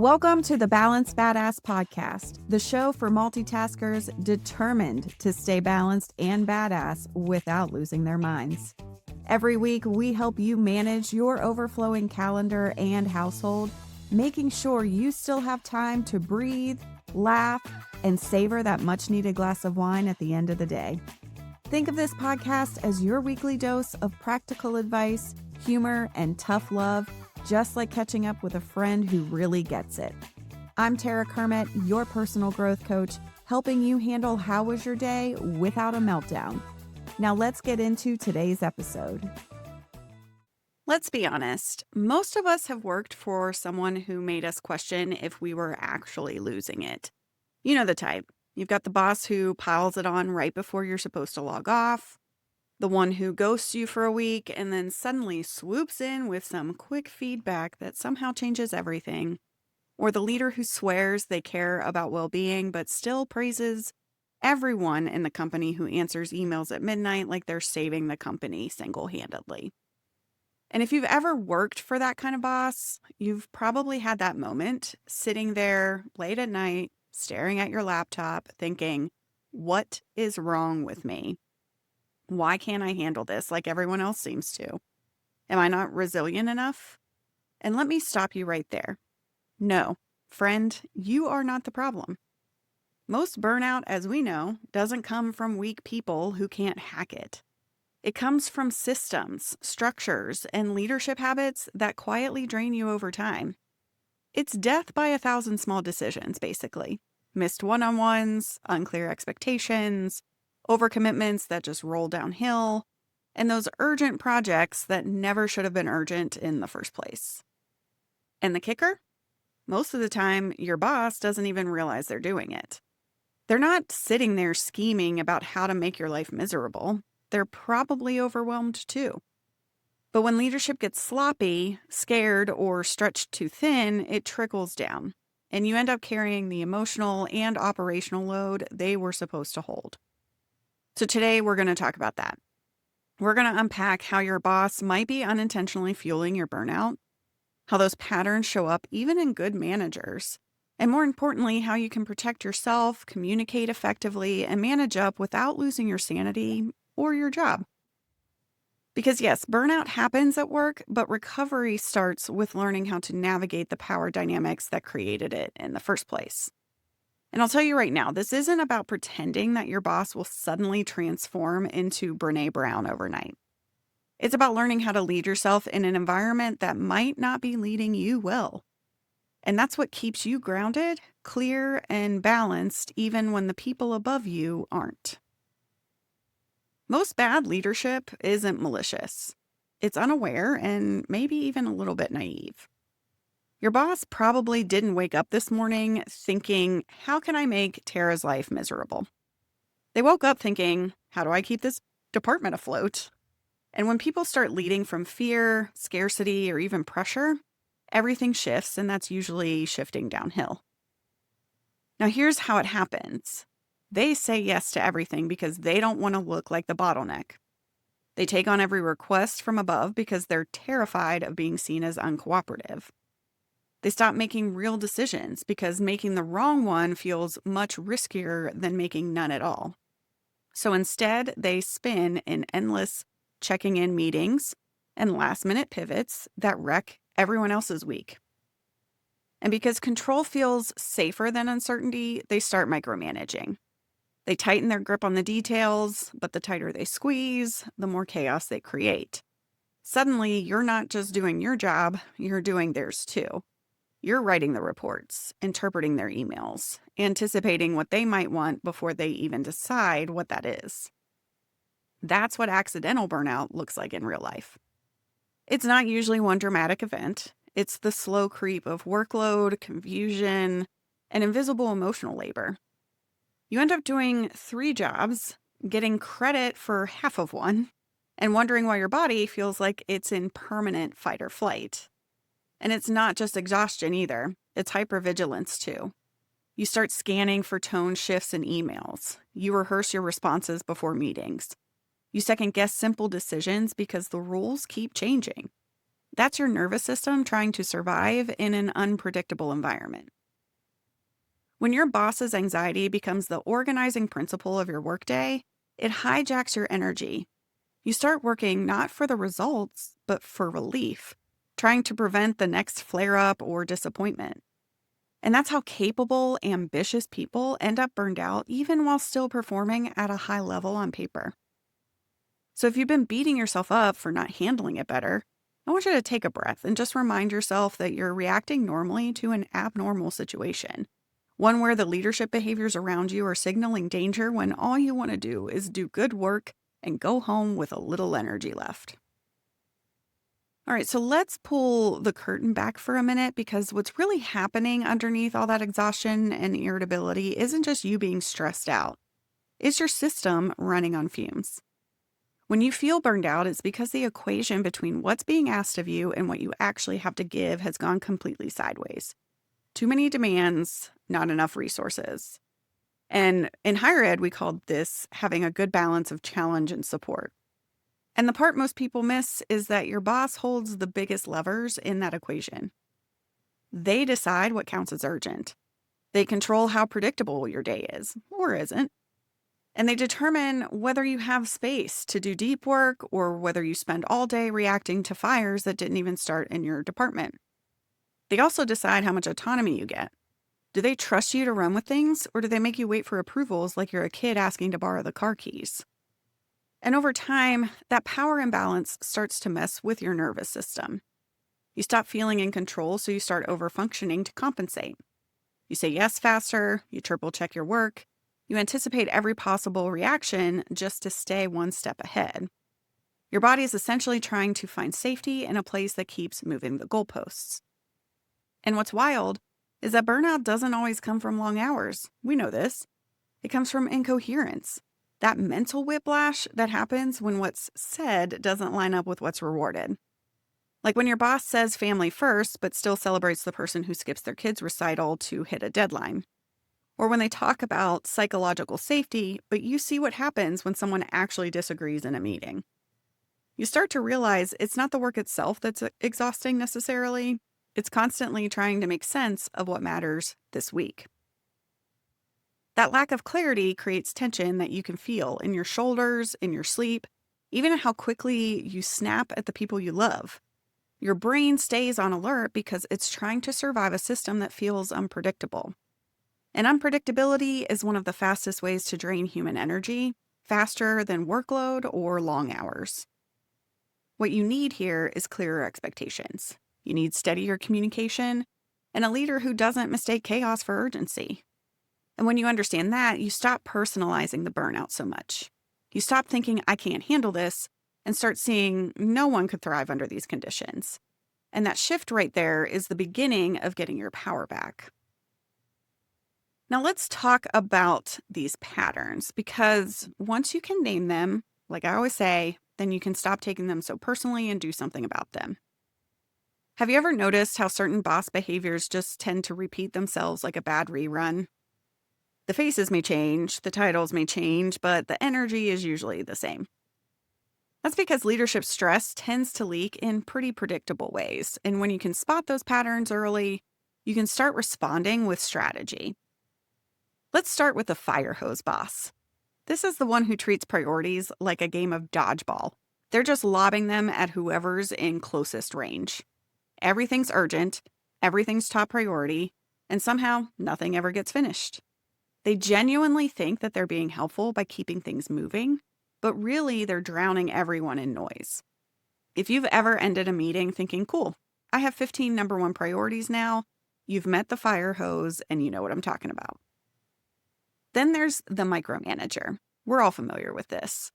Welcome to the Balanced Badass Podcast, the show for multitaskers determined to stay balanced and badass without losing their minds. Every week, we help you manage your overflowing calendar and household, making sure you still have time to breathe, laugh, and savor that much-needed glass of wine at the end of the day. Think of this podcast as your weekly dose of practical advice, humor, and tough love, just like catching up with a friend who really gets it. I'm Tara Kermiet, your personal growth coach, helping you handle how was your day without a meltdown. Now let's get into today's episode. Let's be honest, most of us have worked for someone who made us question if we were actually losing it. You know the type. You've got the boss who piles it on right before you're supposed to log off, the one who ghosts you for a week and then suddenly swoops in with some quick feedback that somehow changes everything, or the leader who swears they care about well-being but still praises everyone in the company who answers emails at midnight like they're saving the company single-handedly. And if you've ever worked for that kind of boss, you've probably had that moment sitting there late at night, staring at your laptop, thinking, what is wrong with me? Why can't I handle this like everyone else seems to? Am I not resilient enough? And let me stop you right there. No, friend, you are not the problem. Most burnout, as we know, doesn't come from weak people who can't hack it. It comes from systems, structures, and leadership habits that quietly drain you over time. It's death by 1,000 small decisions, basically. Missed one-on-ones, unclear expectations, overcommitments that just roll downhill, and those urgent projects that never should have been urgent in the first place. And the kicker? Most of the time, your boss doesn't even realize they're doing it. They're not sitting there scheming about how to make your life miserable. They're probably overwhelmed too. But when leadership gets sloppy, scared, or stretched too thin, it trickles down, and you end up carrying the emotional and operational load they were supposed to hold. So today we're going to talk about that. We're going to unpack how your boss might be unintentionally fueling your burnout, how those patterns show up even in good managers, and more importantly, how you can protect yourself, communicate effectively, and manage up without losing your sanity or your job. Because yes, burnout happens at work, but recovery starts with learning how to navigate the power dynamics that created it in the first place. And I'll tell you right now, this isn't about pretending that your boss will suddenly transform into Brené Brown overnight. It's about learning how to lead yourself in an environment that might not be leading you well. And that's what keeps you grounded, clear, and balanced even when the people above you aren't. Most bad leadership isn't malicious. It's unaware and maybe even a little bit naive. Your boss probably didn't wake up this morning thinking, how can I make Tara's life miserable? They woke up thinking, how do I keep this department afloat? And when people start leading from fear, scarcity, or even pressure, everything shifts, and that's usually shifting downhill. Now here's how it happens. They say yes to everything because they don't want to look like the bottleneck. They take on every request from above because they're terrified of being seen as uncooperative. They stop making real decisions because making the wrong one feels much riskier than making none at all. So instead, they spin in endless checking in meetings and last-minute pivots that wreck everyone else's week. And because control feels safer than uncertainty, they start micromanaging. They tighten their grip on the details, but the tighter they squeeze, the more chaos they create. Suddenly, you're not just doing your job, you're doing theirs too. You're writing the reports, interpreting their emails, anticipating what they might want before they even decide what that is. That's what accidental burnout looks like in real life. It's not usually one dramatic event. It's the slow creep of workload, confusion, and invisible emotional labor. You end up doing 3 jobs, getting credit for half of one, and wondering why your body feels like it's in permanent fight or flight. And it's not just exhaustion either. It's hypervigilance too. You start scanning for tone shifts in emails. You rehearse your responses before meetings. You second guess simple decisions because the rules keep changing. That's your nervous system trying to survive in an unpredictable environment. When your boss's anxiety becomes the organizing principle of your workday, it hijacks your energy. You start working not for the results, but for relief, trying to prevent the next flare up or disappointment. And that's how capable, ambitious people end up burned out even while still performing at a high level on paper. So if you've been beating yourself up for not handling it better, I want you to take a breath and just remind yourself that you're reacting normally to an abnormal situation. One where the leadership behaviors around you are signaling danger when all you want to do is do good work and go home with a little energy left. All right, so let's pull the curtain back for a minute because what's really happening underneath all that exhaustion and irritability isn't just you being stressed out, it's your system running on fumes. When you feel burned out, it's because the equation between what's being asked of you and what you actually have to give has gone completely sideways. Too many demands, not enough resources. And in higher ed, we called this having a good balance of challenge and support. And the part most people miss is that your boss holds the biggest levers in that equation. They decide what counts as urgent. They control how predictable your day is, or isn't. And they determine whether you have space to do deep work or whether you spend all day reacting to fires that didn't even start in your department. They also decide how much autonomy you get. Do they trust you to run with things, or do they make you wait for approvals like you're a kid asking to borrow the car keys? And over time, that power imbalance starts to mess with your nervous system. You stop feeling in control, so you start overfunctioning to compensate. You say yes faster, you triple check your work, you anticipate every possible reaction just to stay one step ahead. Your body is essentially trying to find safety in a place that keeps moving the goalposts. And what's wild is that burnout doesn't always come from long hours. We know this. It comes from incoherence. That mental whiplash that happens when what's said doesn't line up with what's rewarded. Like when your boss says family first, but still celebrates the person who skips their kid's recital to hit a deadline. Or when they talk about psychological safety, but you see what happens when someone actually disagrees in a meeting. You start to realize it's not the work itself that's exhausting necessarily. It's constantly trying to make sense of what matters this week. That lack of clarity creates tension that you can feel in your shoulders, in your sleep, even in how quickly you snap at the people you love. Your brain stays on alert because it's trying to survive a system that feels unpredictable. And unpredictability is one of the fastest ways to drain human energy, faster than workload or long hours. What you need here is clearer expectations. You need steadier communication and a leader who doesn't mistake chaos for urgency. And when you understand that, you stop personalizing the burnout so much. You stop thinking, I can't handle this, and start seeing no one could thrive under these conditions. And that shift right there is the beginning of getting your power back. Now let's talk about these patterns, because once you can name them, like I always say, then you can stop taking them so personally and do something about them. Have you ever noticed how certain boss behaviors just tend to repeat themselves like a bad rerun? The faces may change, the titles may change, but the energy is usually the same. That's because leadership stress tends to leak in pretty predictable ways, and when you can spot those patterns early, you can start responding with strategy. Let's start with the fire hose boss. This is the one who treats priorities like a game of dodgeball. They're just lobbing them at whoever's in closest range. Everything's urgent, everything's top priority, and somehow nothing ever gets finished. They genuinely think that they're being helpful by keeping things moving, but really they're drowning everyone in noise. If you've ever ended a meeting thinking, cool, I have 15 number one priorities now, you've met the fire hose and you know what I'm talking about. Then there's the micromanager. We're all familiar with this.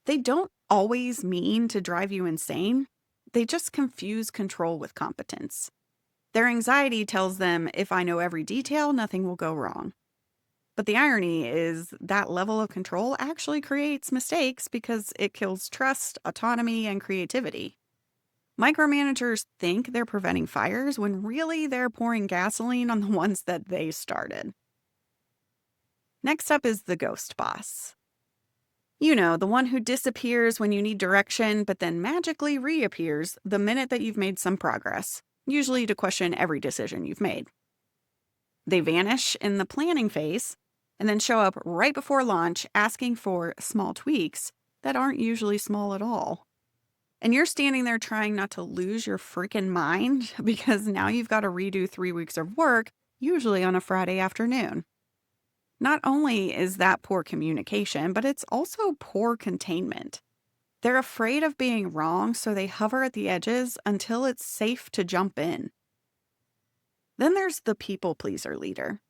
They don't always mean to drive you insane. They just confuse control with competence. Their anxiety tells them if I know every detail, nothing will go wrong. But the irony is that level of control actually creates mistakes because it kills trust, autonomy, and creativity. Micromanagers think they're preventing fires when really they're pouring gasoline on the ones that they started. Next up is the ghost boss. You know, the one who disappears when you need direction, but then magically reappears the minute that you've made some progress, usually to question every decision you've made. They vanish in the planning phase and then show up right before launch asking for small tweaks that aren't usually small at all. And you're standing there trying not to lose your freaking mind because now you've got to redo 3 weeks of work, usually on a Friday afternoon. Not only is that poor communication, but it's also poor containment. They're afraid of being wrong, so they hover at the edges until it's safe to jump in. Then there's the people pleaser leader.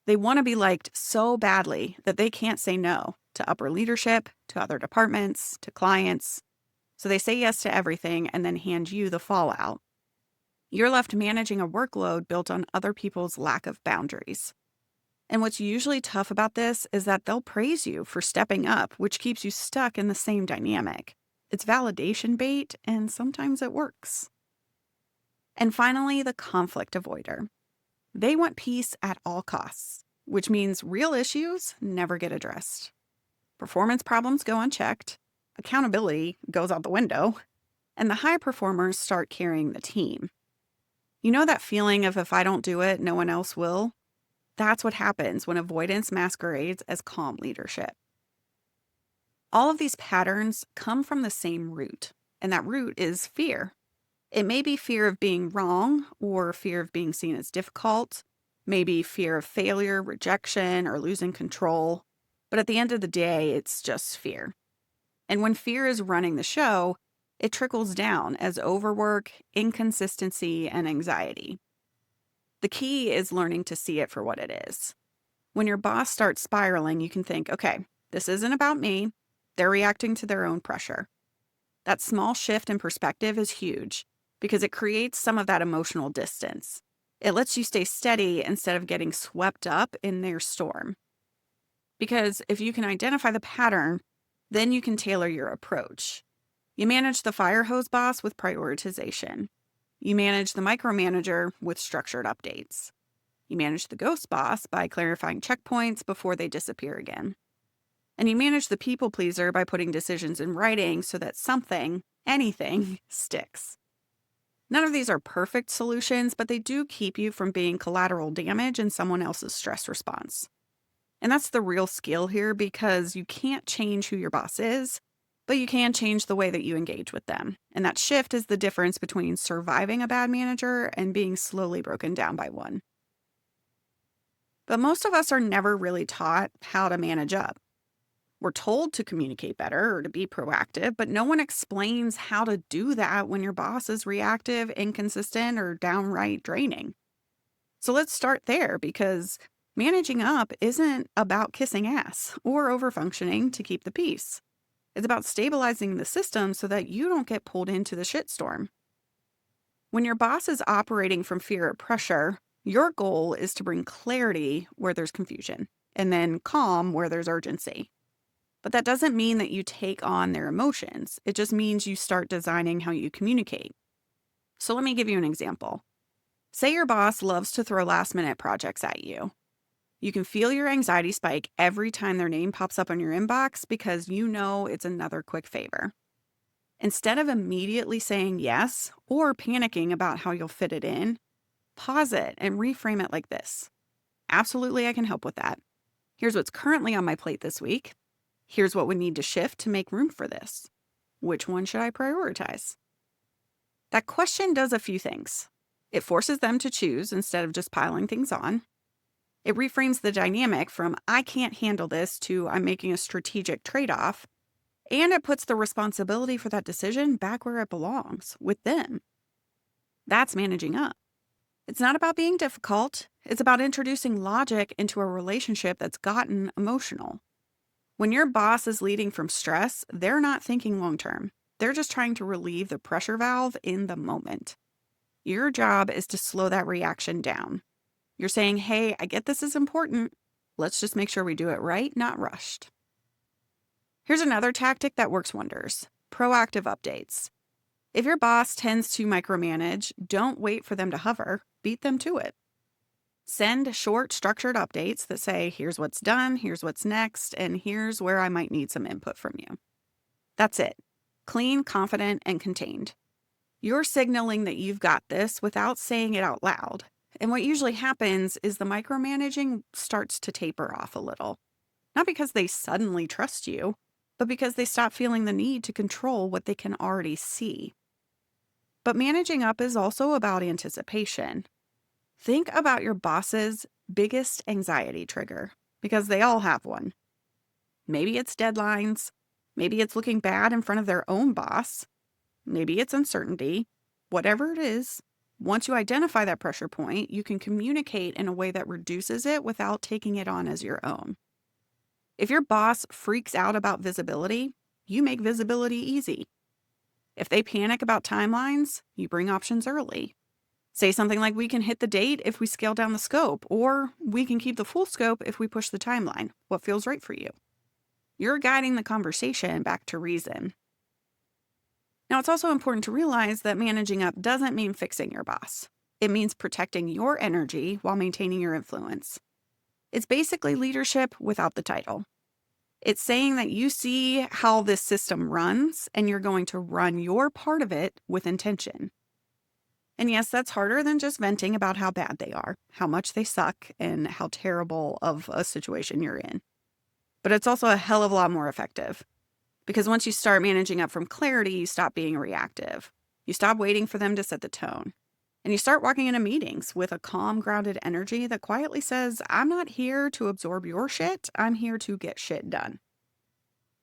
They want to be liked so badly that they can't say no to upper leadership, to other departments, to clients. So they say yes to everything and then hand you the fallout. You're left managing a workload built on other people's lack of boundaries. And what's usually tough about this is that they'll praise you for stepping up, which keeps you stuck in the same dynamic. It's validation bait, and sometimes it works. And finally, the conflict avoider. They want peace at all costs, which means real issues never get addressed. Performance problems go unchecked, accountability goes out the window, and the high performers start carrying the team. You know that feeling of if I don't do it, no one else will? That's what happens when avoidance masquerades as calm leadership. All of these patterns come from the same root, and that root is fear. It may be fear of being wrong or fear of being seen as difficult, maybe fear of failure, rejection, or losing control. But at the end of the day, it's just fear. And when fear is running the show, it trickles down as overwork, inconsistency, and anxiety. The key is learning to see it for what it is. When your boss starts spiraling, you can think, okay, this isn't about me. They're reacting to their own pressure. That small shift in perspective is huge because it creates some of that emotional distance. It lets you stay steady instead of getting swept up in their storm. Because if you can identify the pattern, then you can tailor your approach. You manage the fire hose boss with prioritization. You manage the micromanager with structured updates. You manage the ghost boss by clarifying checkpoints before they disappear again. And you manage the people pleaser by putting decisions in writing so that something, anything, sticks. None of these are perfect solutions, but they do keep you from being collateral damage in someone else's stress response. And that's the real skill here because you can't change who your boss is, but you can change the way that you engage with them. And that shift is the difference between surviving a bad manager and being slowly broken down by one. But most of us are never really taught how to manage up. We're told to communicate better or to be proactive, but no one explains how to do that when your boss is reactive, inconsistent, or downright draining. So let's start there because managing up isn't about kissing ass or overfunctioning to keep the peace. It's about stabilizing the system so that you don't get pulled into the shitstorm. When your boss is operating from fear or pressure, your goal is to bring clarity where there's confusion and then calm where there's urgency. But that doesn't mean that you take on their emotions. It just means you start designing how you communicate. So let me give you an example. Say your boss loves to throw last-minute projects at you. You can feel your anxiety spike every time their name pops up on your inbox because you know it's another quick favor. Instead of immediately saying yes or panicking about how you'll fit it in, pause it and reframe it like this. Absolutely, I can help with that. Here's what's currently on my plate this week. Here's what we need to shift to make room for this. Which one should I prioritize? That question does a few things. It forces them to choose instead of just piling things on. It reframes the dynamic from I can't handle this to I'm making a strategic trade-off. And it puts the responsibility for that decision back where it belongs, with them. That's managing up. It's not about being difficult. It's about introducing logic into a relationship that's gotten emotional. When your boss is leading from stress, they're not thinking long-term. They're just trying to relieve the pressure valve in the moment. Your job is to slow that reaction down. You're saying, hey, I get this is important. Let's just make sure we do it right, not rushed. Here's another tactic that works wonders. Proactive updates. If your boss tends to micromanage, don't wait for them to hover. Beat them to it. Send short, structured updates that say, here's what's done, here's what's next, and here's where I might need some input from you. That's it. Clean, confident, and contained. You're signaling that you've got this without saying it out loud. And what usually happens is the micromanaging starts to taper off a little. Not because they suddenly trust you, but because they stop feeling the need to control what they can already see. But managing up is also about anticipation. Think about your boss's biggest anxiety trigger, because they all have one. Maybe it's deadlines. Maybe it's looking bad in front of their own boss. Maybe it's uncertainty. Whatever it is, once you identify that pressure point, you can communicate in a way that reduces it without taking it on as your own. If your boss freaks out about visibility, you make visibility easy. If they panic about timelines, you bring options early. Say something like, we can hit the date if we scale down the scope, or we can keep the full scope if we push the timeline. What feels right for you? You're guiding the conversation back to reason. Now, it's also important to realize that managing up doesn't mean fixing your boss. It means protecting your energy while maintaining your influence. It's basically leadership without the title. It's saying that you see how this system runs and you're going to run your part of it with intention. And yes, that's harder than just venting about how bad they are, how much they suck, and how terrible of a situation you're in. But it's also a hell of a lot more effective. Because once you start managing up from clarity, you stop being reactive. You stop waiting for them to set the tone. And you start walking into meetings with a calm, grounded energy that quietly says, I'm not here to absorb your shit. I'm here to get shit done.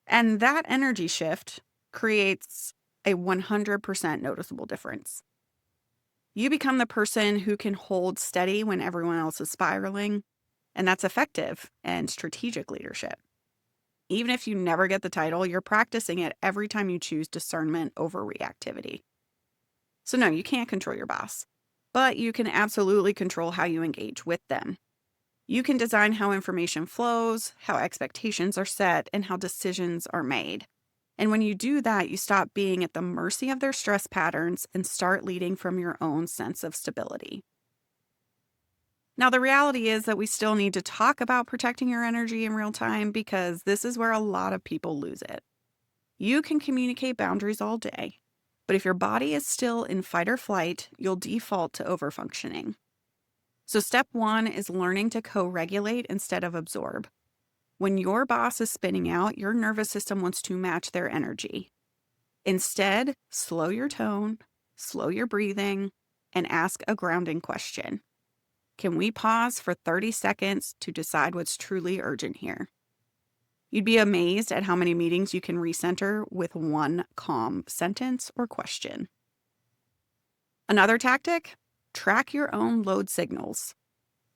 And that energy shift creates a 100% noticeable difference. You become the person who can hold steady when everyone else is spiraling. And that's effective and strategic leadership. Even if you never get the title, you're practicing it every time you choose discernment over reactivity. So no, you can't control your boss, but you can absolutely control how you engage with them. You can design how information flows, how expectations are set, and how decisions are made. And when you do that, you stop being at the mercy of their stress patterns and start leading from your own sense of stability. Now, the reality is that we still need to talk about protecting your energy in real time because this is where a lot of people lose it. You can communicate boundaries all day, but if your body is still in fight or flight, you'll default to overfunctioning. So step 1 is learning to co-regulate instead of absorb. When your boss is spinning out, your nervous system wants to match their energy. Instead, slow your tone, slow your breathing, and ask a grounding question. Can we pause for 30 seconds to decide what's truly urgent here? You'd be amazed at how many meetings you can recenter with one calm sentence or question. Another tactic, track your own load signals.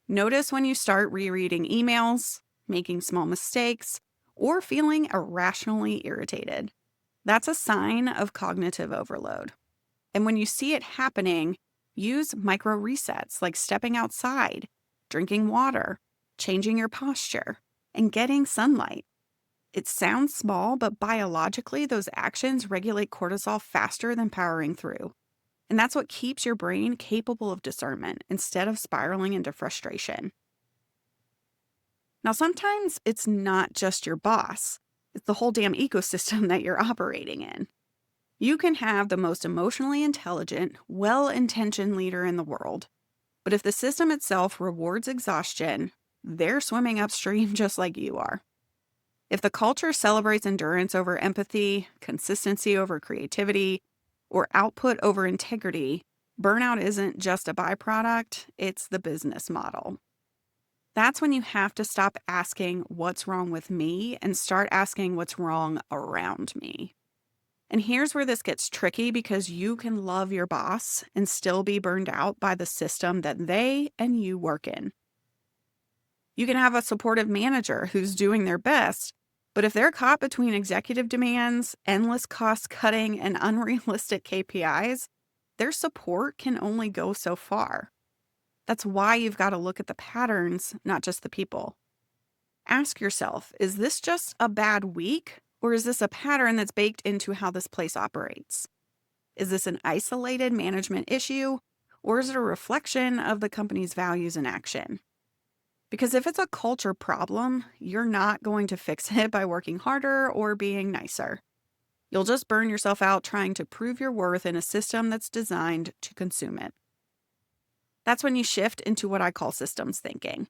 Notice when you start rereading emails, making small mistakes, or feeling irrationally irritated. That's a sign of cognitive overload. And when you see it happening, use micro resets like stepping outside, drinking water, changing your posture, and getting sunlight. It sounds small, but biologically, those actions regulate cortisol faster than powering through. And that's what keeps your brain capable of discernment instead of spiraling into frustration. Now, sometimes it's not just your boss. It's the whole damn ecosystem that you're operating in. You can have the most emotionally intelligent, well-intentioned leader in the world, but if the system itself rewards exhaustion, they're swimming upstream just like you are. If the culture celebrates endurance over empathy, consistency over creativity, or output over integrity, burnout isn't just a byproduct, it's the business model. That's when you have to stop asking what's wrong with me and start asking what's wrong around me. And here's where this gets tricky because you can love your boss and still be burned out by the system that they and you work in. You can have a supportive manager who's doing their best, but if they're caught between executive demands, endless cost cutting, and unrealistic KPIs, their support can only go so far. That's why you've got to look at the patterns, not just the people. Ask yourself, is this just a bad week, or is this a pattern that's baked into how this place operates? Is this an isolated management issue, Or is it a reflection of the company's values and action? Because if it's a culture problem, you're not going to fix it by working harder or being nicer. You'll just burn yourself out trying to prove your worth in a system that's designed to consume it. That's when you shift into what I call systems thinking.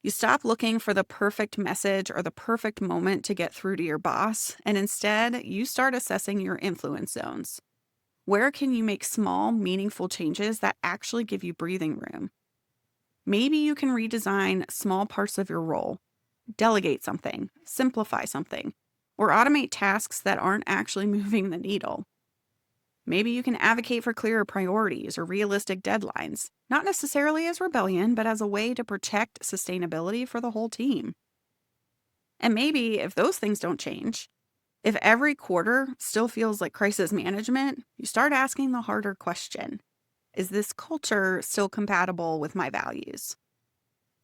You stop looking for the perfect message or the perfect moment to get through to your boss, and instead, you start assessing your influence zones. Where can you make small, meaningful changes that actually give you breathing room? Maybe you can redesign small parts of your role, delegate something, simplify something, or automate tasks that aren't actually moving the needle. Maybe you can advocate for clearer priorities or realistic deadlines, not necessarily as rebellion, but as a way to protect sustainability for the whole team. And maybe if those things don't change, if every quarter still feels like crisis management, you start asking the harder question: is this culture still compatible with my values?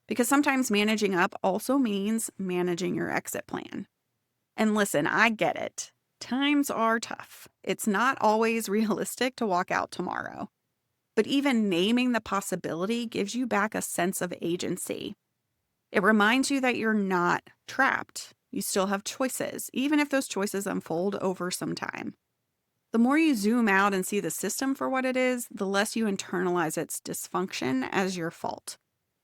Because sometimes managing up also means managing your exit plan. And listen, I get it. Times are tough. It's not always realistic to walk out tomorrow. But even naming the possibility gives you back a sense of agency. It reminds you that you're not trapped. You still have choices, even if those choices unfold over some time. The more you zoom out and see the system for what it is, the less you internalize its dysfunction as your fault.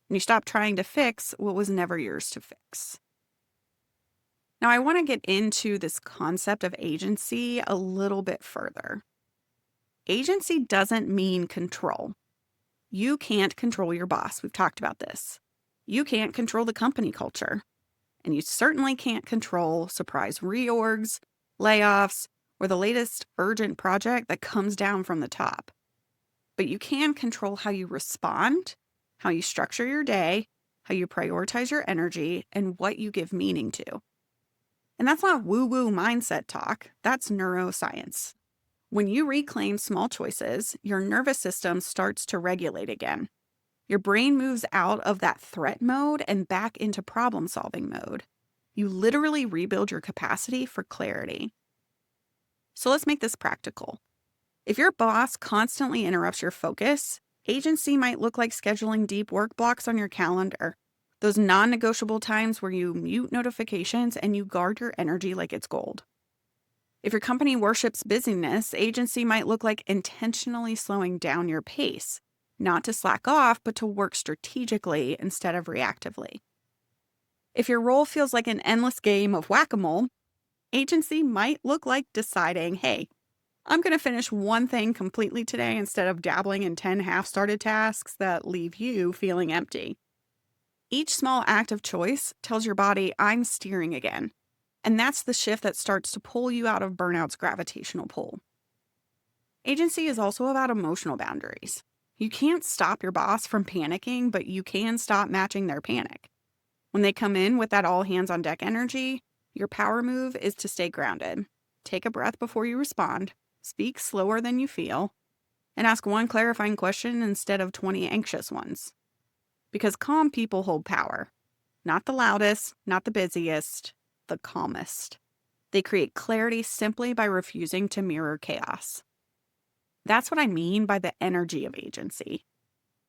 And you stop trying to fix what was never yours to fix. Now, I want to get into this concept of agency a little bit further. Agency doesn't mean control. You can't control your boss. We've talked about this. You can't control the company culture. And you certainly can't control surprise reorgs, layoffs, or the latest urgent project that comes down from the top. But you can control how you respond, how you structure your day, how you prioritize your energy, and what you give meaning to. And that's not woo-woo mindset talk, that's neuroscience. When you reclaim small choices, your nervous system starts to regulate again. Your brain moves out of that threat mode and back into problem-solving mode. You literally rebuild your capacity for clarity. So let's make this practical. If your boss constantly interrupts your focus, agency might look like scheduling deep work blocks on your calendar. Those non-negotiable times where you mute notifications and you guard your energy like it's gold. If your company worships busyness, agency might look like intentionally slowing down your pace, not to slack off, but to work strategically instead of reactively. If your role feels like an endless game of whack-a-mole, agency might look like deciding, hey, I'm going to finish one thing completely today instead of dabbling in 10 half-started tasks that leave you feeling empty. Each small act of choice tells your body, I'm steering again. And that's the shift that starts to pull you out of burnout's gravitational pull. Agency is also about emotional boundaries. You can't stop your boss from panicking, but you can stop matching their panic. When they come in with that all hands on deck energy, your power move is to stay grounded. Take a breath before you respond, speak slower than you feel, and ask one clarifying question instead of 20 anxious ones. Because calm people hold power. Not the loudest, not the busiest, the calmest. They create clarity simply by refusing to mirror chaos. That's what I mean by the energy of agency.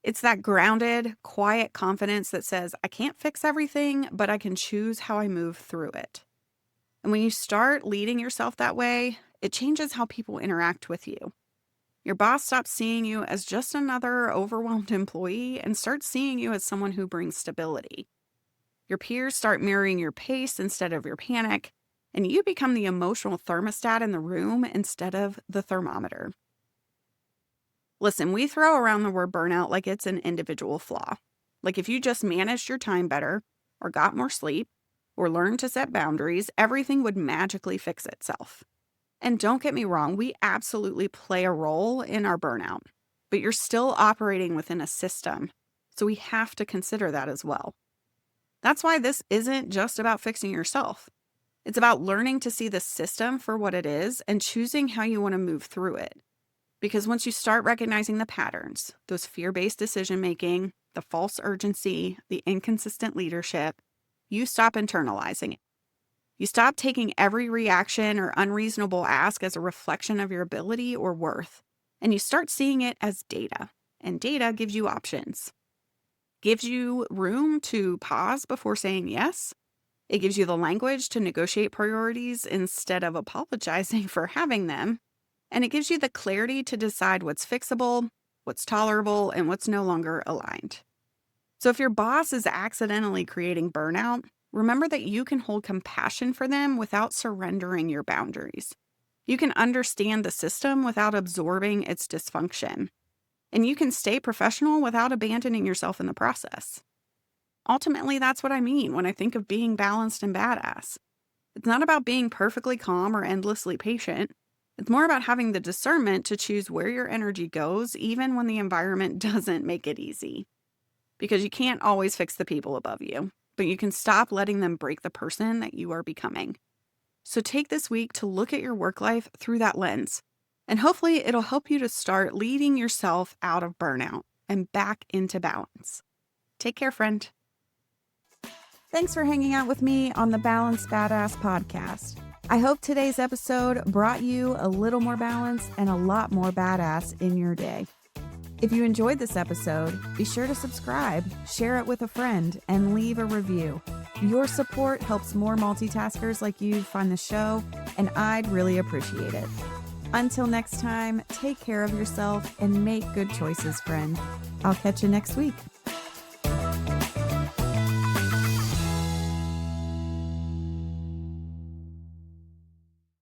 It's that grounded, quiet confidence that says, I can't fix everything, but I can choose how I move through it. And when you start leading yourself that way, it changes how people interact with you. Your boss stops seeing you as just another overwhelmed employee and starts seeing you as someone who brings stability. Your peers start mirroring your pace instead of your panic, and you become the emotional thermostat in the room instead of the thermometer. Listen, we throw around the word burnout like it's an individual flaw. Like if you just managed your time better, or got more sleep, or learned to set boundaries, everything would magically fix itself. And don't get me wrong, we absolutely play a role in our burnout, but you're still operating within a system, so we have to consider that as well. That's why this isn't just about fixing yourself. It's about learning to see the system for what it is and choosing how you want to move through it. Because once you start recognizing the patterns, those fear-based decision-making, the false urgency, the inconsistent leadership, you stop internalizing it. You stop taking every reaction or unreasonable ask as a reflection of your ability or worth, and you start seeing it as data. And data gives you options, gives you room to pause before saying yes. It gives you the language to negotiate priorities instead of apologizing for having them. And it gives you the clarity to decide what's fixable, what's tolerable, and what's no longer aligned. So if your boss is accidentally creating burnout, remember that you can hold compassion for them without surrendering your boundaries. You can understand the system without absorbing its dysfunction. And you can stay professional without abandoning yourself in the process. Ultimately, that's what I mean when I think of being balanced and badass. It's not about being perfectly calm or endlessly patient. It's more about having the discernment to choose where your energy goes, even when the environment doesn't make it easy. Because you can't always fix the people above you, but you can stop letting them break the person that you are becoming. So take this week to look at your work life through that lens, and hopefully it'll help you to start leading yourself out of burnout and back into balance. Take care, friend. Thanks for hanging out with me on the Balanced Badass podcast. I hope today's episode brought you a little more balance and a lot more badass in your day. If you enjoyed this episode, be sure to subscribe, share it with a friend, and leave a review. Your support helps more multitaskers like you find the show, and I'd really appreciate it. Until next time, take care of yourself and make good choices, friend. I'll catch you next week.